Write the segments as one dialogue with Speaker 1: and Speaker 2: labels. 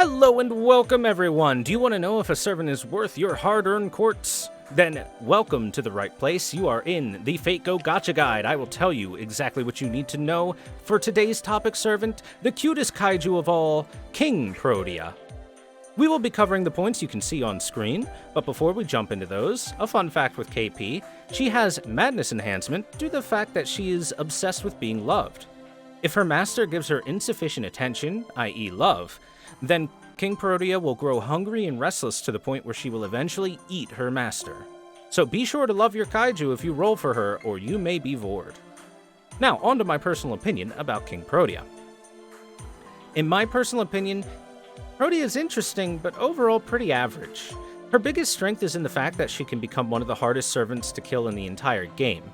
Speaker 1: Hello and welcome everyone! Do you want to know if a servant is worth your hard-earned quartz? Then welcome to the right place. You are in the FGO Gacha Guide. I will tell you exactly what you need to know for today's topic servant, the cutest kaiju of all, King Protea. We will be covering the points you can see on screen, but before we jump into those, a fun fact with KP, she has madness enhancement due to the fact that she is obsessed with being loved. If her master gives her insufficient attention, i.e. love, then King Protea will grow hungry and restless to the point where she will eventually eat her master. So be sure to love your kaiju if you roll for her, or you may be bored. Now, on to my personal opinion about King Protea. In my personal opinion, Protea is interesting, but overall pretty average. Her biggest strength is in the fact that she can become one of the hardest servants to kill in the entire game.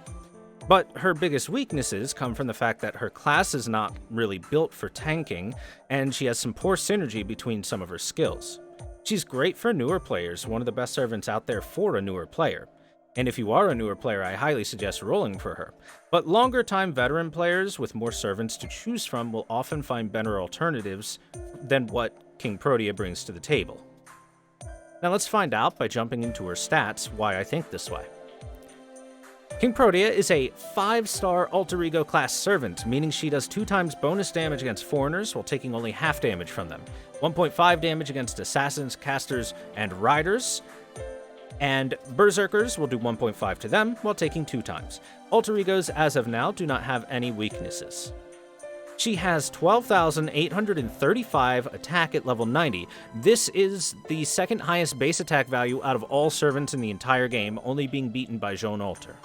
Speaker 1: But her biggest weaknesses come from the fact that her class is not really built for tanking, and she has some poor synergy between some of her skills. She's great for newer players, one of the best servants out there for a newer player. And if you are a newer player, I highly suggest rolling for her. But longer time veteran players with more servants to choose from will often find better alternatives than what King Protea brings to the table. Now let's find out by jumping into her stats why I think this way. King Protea is a 5-star alter ego class servant, meaning she does 2 times bonus damage against foreigners while taking only half damage from them, 1.5 damage against assassins, casters, and riders, and berserkers will do 1.5 to them while taking 2 times. Alter egos, as of now, do not have any weaknesses. She has 12,835 attack at level 90. This is the second highest base attack value out of all servants in the entire game, only being beaten by Jean Alter.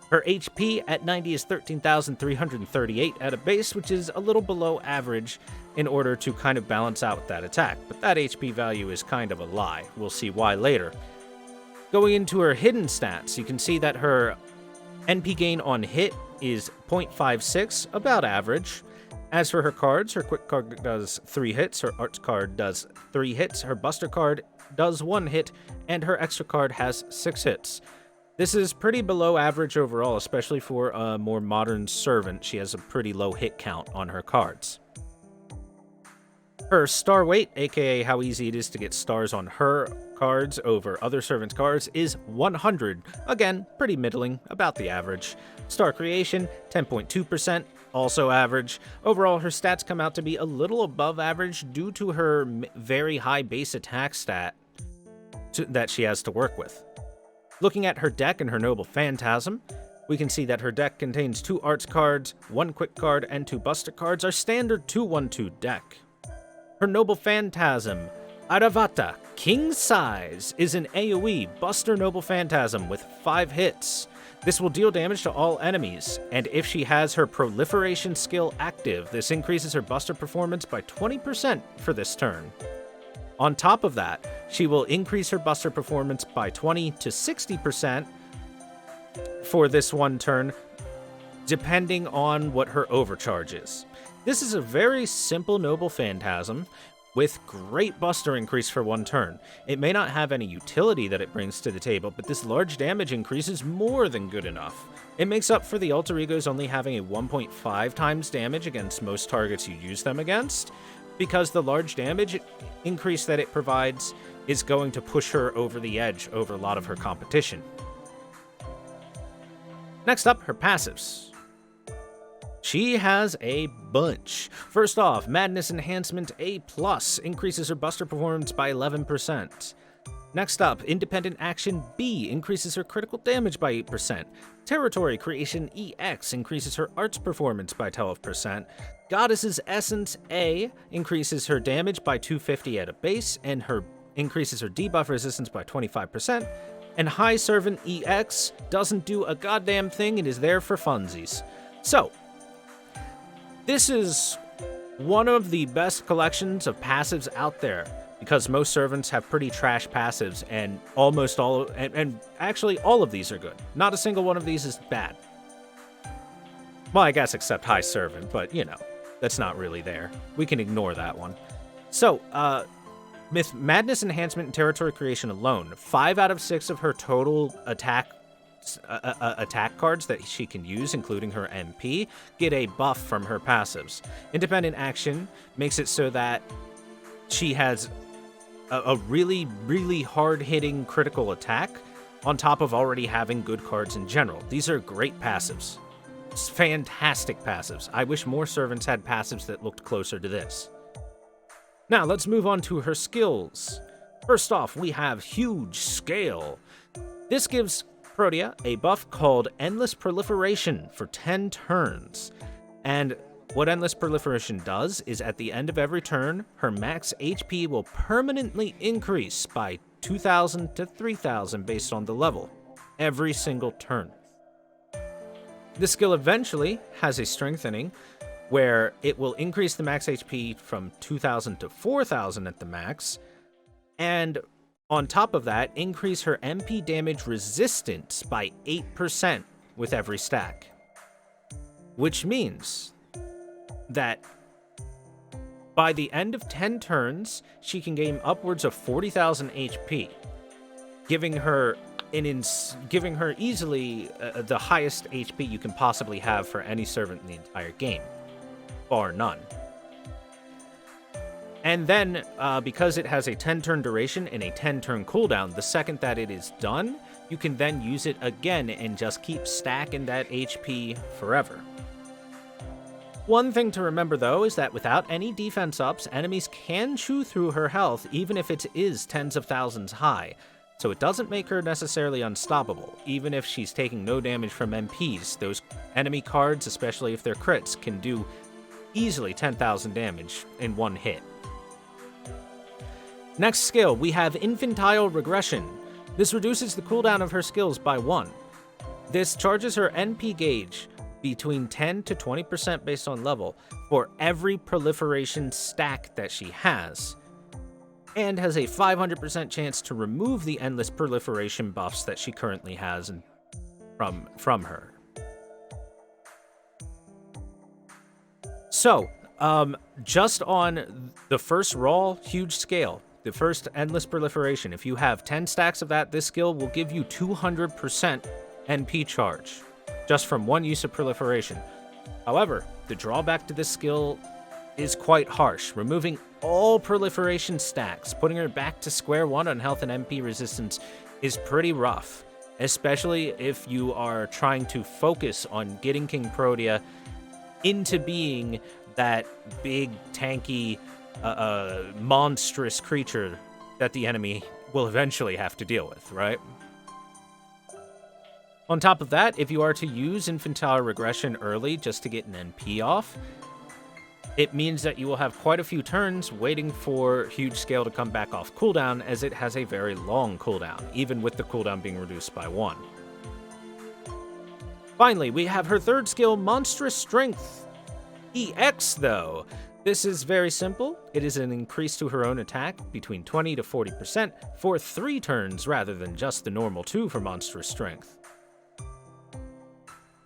Speaker 1: Her HP at 90 is 13,338 at a base, which is a little below average in order to kind of balance out that attack, but that HP value is kind of a lie. We'll see why later. Going into her hidden stats, you can see that her NP gain on hit is 0.56, about average. As for her cards, her quick card does 3 hits, her arts card does 3 hits, her buster card does 1 hit, and her extra card has 6 hits. This is pretty below average overall, especially for a more modern servant. She has a pretty low hit count on her cards. Her star weight, aka how easy it is to get stars on her cards over other servants' cards, is 100. Again, pretty middling, about the average. Star creation, 10.2%, also average. Overall, her stats come out to be a little above average due to her very high base attack stat that she has to work with. Looking at her deck and her Noble Phantasm, we can see that her deck contains 2 arts cards, 1 quick card, and 2 buster cards, our standard 2-1-2 deck. Her Noble Phantasm, Aravata, King Size, is an AoE Buster Noble Phantasm with 5 hits. This will deal damage to all enemies, and if she has her Proliferation skill active, this increases her Buster performance by 20% for this turn. On top of that, she will increase her buster performance by 20 to 60% for this one turn, depending on what her overcharge is. This is a very simple Noble Phantasm with great buster increase for one turn. It may not have any utility that it brings to the table, but this large damage increase is more than good enough. It makes up for the alter egos only having a 1.5 times damage against most targets you use them against, because the large damage increase that it provides is going to push her over the edge over a lot of her competition. Next up, her passives. She has a bunch. First off, Madness Enhancement A+, increases her buster performance by 11%. Next up, Independent Action B increases her critical damage by 8%. Territory Creation EX increases her arts performance by 12%. Goddess's Essence A increases her damage by 250 at a base, and increases her debuff resistance by 25%. And High Servant EX doesn't do a goddamn thing, it is there for funsies. So, this is one of the best collections of passives out there, because most servants have pretty trash passives, and actually all of these are good. Not a single one of these is bad. Well, I guess except High Servant, but you know, that's not really there. We can ignore that one. So, with Madness Enhancement and Territory Creation alone, 5 out of 6 of her total attack cards that she can use, including her MP, get a buff from her passives. Independent Action makes it so that she has a really, really hard-hitting critical attack on top of already having good cards in general. These are great passives. It's fantastic passives. I wish more servants had passives that looked closer to this. Now, let's move on to her skills. First off, we have Huge Scale. This gives Protea a buff called Endless Proliferation for 10 turns. And what Endless Proliferation does is at the end of every turn, her max HP will permanently increase by 2,000 to 3,000 based on the level, every single turn. This skill eventually has a strengthening where it will increase the max HP from 2,000 to 4,000 at the max, and on top of that, increase her MP damage resistance by 8% with every stack. Which means that by the end of 10 turns, she can gain upwards of 40,000 HP, giving her easily the highest HP you can possibly have for any servant in the entire game, bar none. And then, because it has a 10-turn duration and a 10-turn cooldown, the second that it is done, you can then use it again and just keep stacking that HP forever. One thing to remember, though, is that without any defense ups, enemies can chew through her health even if it is tens of thousands high, so it doesn't make her necessarily unstoppable. Even if she's taking no damage from MPs, those enemy cards, especially if they're crits, can do easily 10,000 damage in one hit. Next skill, we have Infantile Regression. This reduces the cooldown of her skills by 1. This charges her NP gauge between 10 to 20% based on level for every proliferation stack that she has, and has a 500% chance to remove the endless proliferation buffs that she currently has from her. So, just on the first raw Huge Scale, the first endless proliferation, if you have 10 stacks of that, this skill will give you 200% NP charge, just from one use of proliferation. However, the drawback to this skill is quite harsh. Removing all proliferation stacks, putting her back to square one on health and MP resistance, is pretty rough, especially if you are trying to focus on getting King Protea into being that big, tanky, monstrous creature that the enemy will eventually have to deal with, right? On top of that, if you are to use Infantile Regression early just to get an NP off, it means that you will have quite a few turns waiting for Huge Scale to come back off cooldown, as it has a very long cooldown, even with the cooldown being reduced by 1. Finally, we have her third skill, Monstrous Strength. EX, though. This is very simple. It is an increase to her own attack between 20 to 40% for 3 turns rather than just the normal 2 for Monstrous Strength.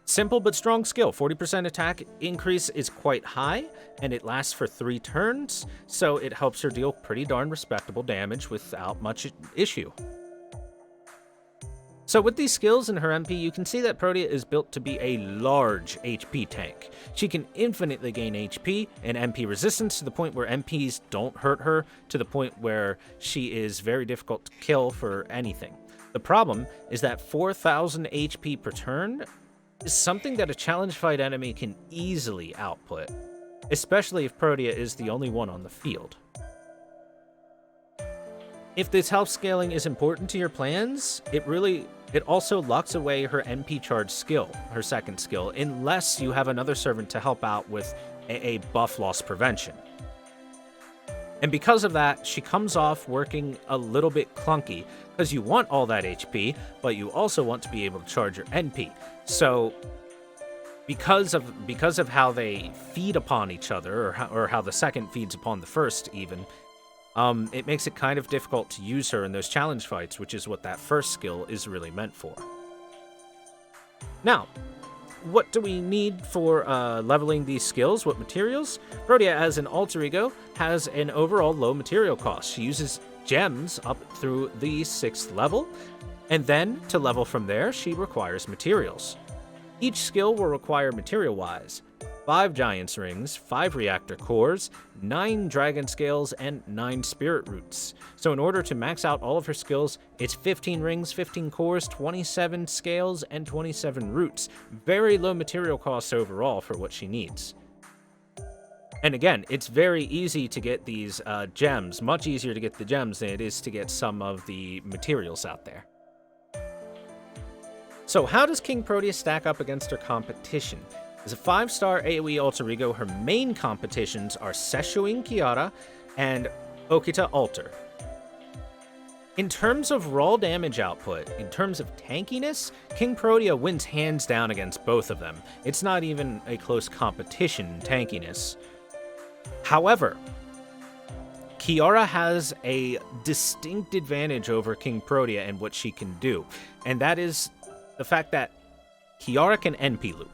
Speaker 1: Simple but strong skill. 40% attack increase is quite high, and it lasts for 3 turns, so it helps her deal pretty darn respectable damage without much issue. So with these skills and her MP, you can see that Protea is built to be a large HP tank. She can infinitely gain HP and MP resistance to the point where MPs don't hurt her, to the point where she is very difficult to kill for anything. The problem is that 4,000 HP per turn is something that a challenge fight enemy can easily output, especially if Protea is the only one on the field. If this health scaling is important to your plans, it also locks away her NP charge skill, her second skill, unless you have another servant to help out with a buff loss prevention. And because of that, she comes off working a little bit clunky, because you want all that HP, but you also want to be able to charge your NP. So, because of how they feed upon each other, or how the second feeds upon the first even, it makes it kind of difficult to use her in those challenge fights, which is what that first skill is really meant for. Now, what do we need for leveling these skills? What materials? Protea, as an alter ego, has an overall low material cost. She uses gems up through the 6th level, and then to level from there, she requires materials. Each skill will require material-wise 5 Giant's Rings, 5 Reactor Cores, 9 Dragon Scales, and 9 Spirit Roots. So in order to max out all of her skills, it's 15 rings, 15 cores, 27 scales, and 27 roots. Very low material costs overall for what she needs. And again, it's very easy to get these gems, much easier to get the gems than it is to get some of the materials out there. So how does King Protea stack up against her competition? As a 5-star AoE alter ego, her main competitions are Seshuin Kiara and Okita Alter. In terms of raw damage output, in terms of tankiness, King Protea wins hands down against both of them. It's not even a close competition in tankiness. However, Kiara has a distinct advantage over King Protea and what she can do, and that is the fact that Kiara can NP loop.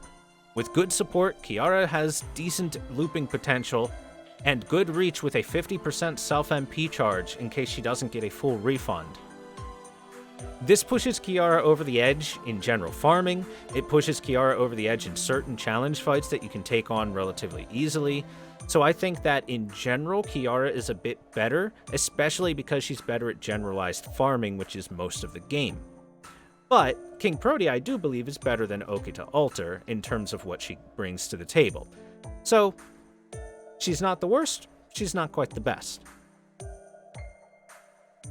Speaker 1: With good support, Kiara has decent looping potential and good reach with a 50% self-MP charge in case she doesn't get a full refund. This pushes Kiara over the edge in general farming. It pushes Kiara over the edge in certain challenge fights that you can take on relatively easily. So I think that in general, Kiara is a bit better, especially because she's better at generalized farming, which is most of the game. But King Protea, I do believe, is better than Okita Alter in terms of what she brings to the table. So, she's not the worst, she's not quite the best.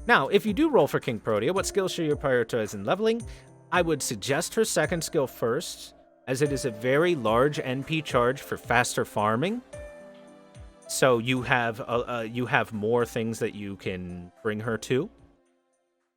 Speaker 1: Now, if you do roll for King Protea, what skills should you prioritize in leveling? I would suggest her second skill first, as it is a very large NP charge for faster farming. So you have more things that you can bring her to.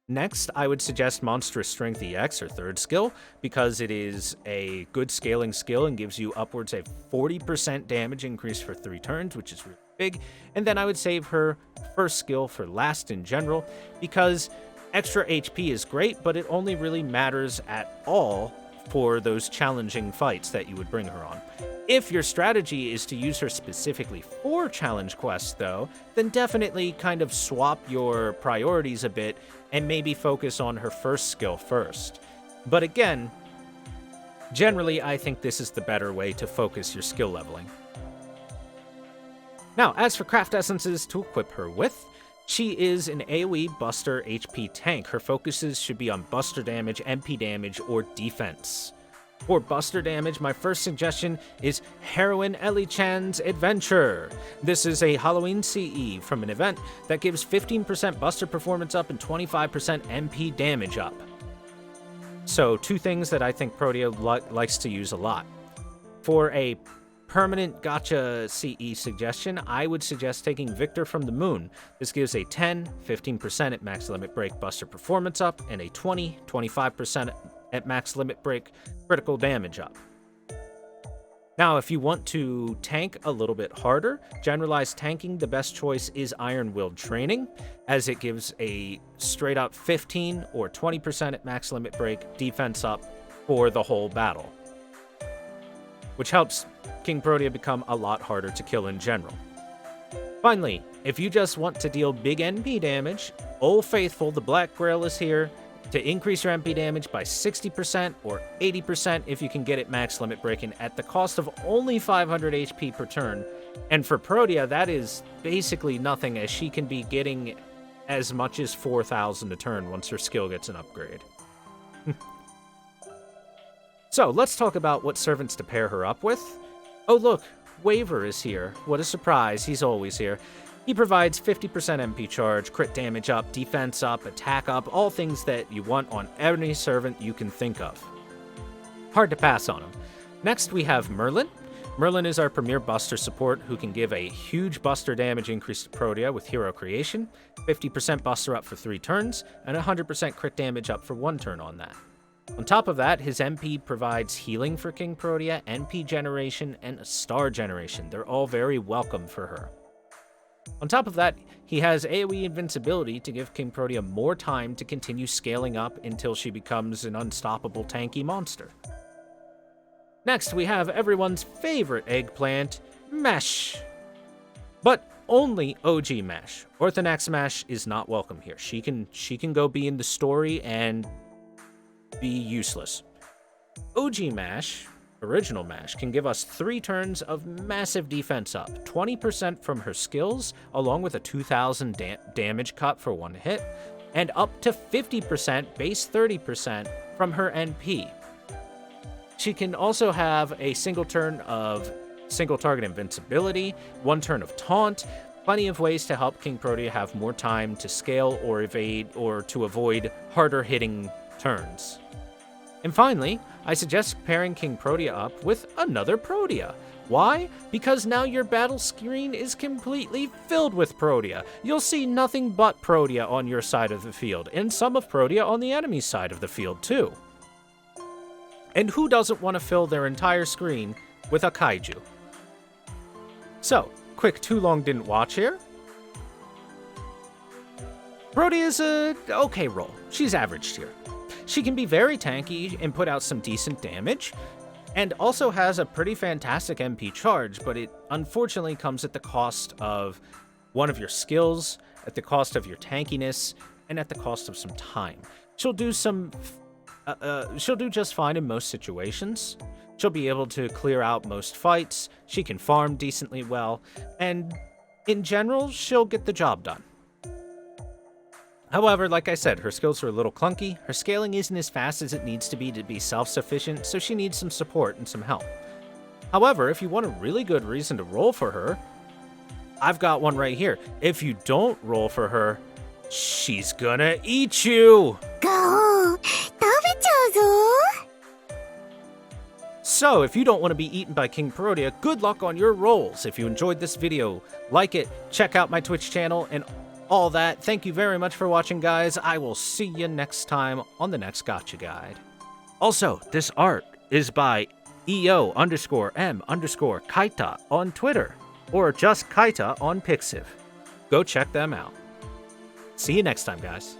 Speaker 1: Next, I would suggest Monstrous Strength EX, her third skill, because it is a good scaling skill and gives you upwards of 40% damage increase for 3 turns, which is really big. And then I would save her first skill for last in general, because extra HP is great, but it only really matters at all for those challenging fights that you would bring her on. If your strategy is to use her specifically for challenge quests, though, then definitely kind of swap your priorities a bit and maybe focus on her first skill first. But again, generally I think this is the better way to focus your skill leveling. Now, as for craft essences to equip her with, she is an AoE Buster HP tank. Her focuses should be on Buster damage, MP damage, or defense. For Buster damage, my first suggestion is Heroine Ellie-chan's Adventure. This is a Halloween CE from an event that gives 15% Buster performance up and 25% MP damage up. So, 2 things that I think Protea likes to use a lot. For a permanent Gacha CE suggestion, I would suggest taking Victor from the Moon. This gives a 10-15% at max limit break Buster performance up, and a 20-25% at max limit break critical damage up. Now, if you want to tank a little bit harder, generalized tanking, the best choice is Iron Willed Training, as it gives a straight up 15 or 20% at max limit break defense up for the whole battle, which helps King Protea become a lot harder to kill in general. Finally, if you just want to deal big NP damage, Old Faithful, the Black Grail, is here to increase your MP damage by 60% or 80% if you can get it max limit breaking at the cost of only 500 HP per turn. And for Protea, that is basically nothing, as she can be getting as much as 4,000 a turn once her skill gets an upgrade. So, let's talk about what servants to pair her up with. Oh look, Waver is here. What a surprise, he's always here. He provides 50% MP charge, crit damage up, defense up, attack up, all things that you want on any servant you can think of. Hard to pass on him. Next we have Merlin. Merlin is our premier Buster support who can give a huge Buster damage increase to Protea with Hero Creation, 50% Buster up for 3 turns, and 100% crit damage up for 1 turn on that. On top of that, his MP provides healing for King Protea, NP generation, and a star generation. They're all very welcome for her. On top of that, he has AoE invincibility to give King Protea more time to continue scaling up until she becomes an unstoppable tanky monster. Next, we have everyone's favorite eggplant, Mesh. But only OG Mesh. Orthonax Mesh is not welcome here. She can go be in the story and be useless. OG Mesh original mash, can give us 3 turns of massive defense up, 20% from her skills, along with a 2000 damage cut for 1 hit, and up to 50% base 30% from her NP. She can also have a single turn of single target invincibility, 1 turn of taunt, plenty of ways to help King Protea have more time to scale or evade or to avoid harder hitting turns. And finally, I suggest pairing King Protea up with another Protea. Why? Because now your battle screen is completely filled with Protea. You'll see nothing but Protea on your side of the field, and some of Protea on the enemy's side of the field too. And who doesn't want to fill their entire screen with a kaiju? So, quick too long didn't watch here. Protea's a okay roll. She's average tier. She can be very tanky and put out some decent damage, and also has a pretty fantastic MP charge, but it unfortunately comes at the cost of one of your skills, at the cost of your tankiness, and at the cost of some time. She'll do just fine in most situations. She'll be able to clear out most fights, she can farm decently well, and in general, she'll get the job done. However, like I said, her skills are a little clunky, her scaling isn't as fast as it needs to be self-sufficient, so she needs some support and some help. However, if you want a really good reason to roll for her, I've got one right here. If you don't roll for her, she's gonna eat you!
Speaker 2: Go! 食べちゃうぞ!
Speaker 1: So, if you don't want to be eaten by King Protea, good luck on your rolls. If you enjoyed this video, like it, check out my Twitch channel, and all that. Thank you very much for watching, guys. I will see you next time on the next Gacha Guide. Also, this art is by EO_M_Kaita on Twitter, or just Kaita on Pixiv. Go check them out. See you next time, guys.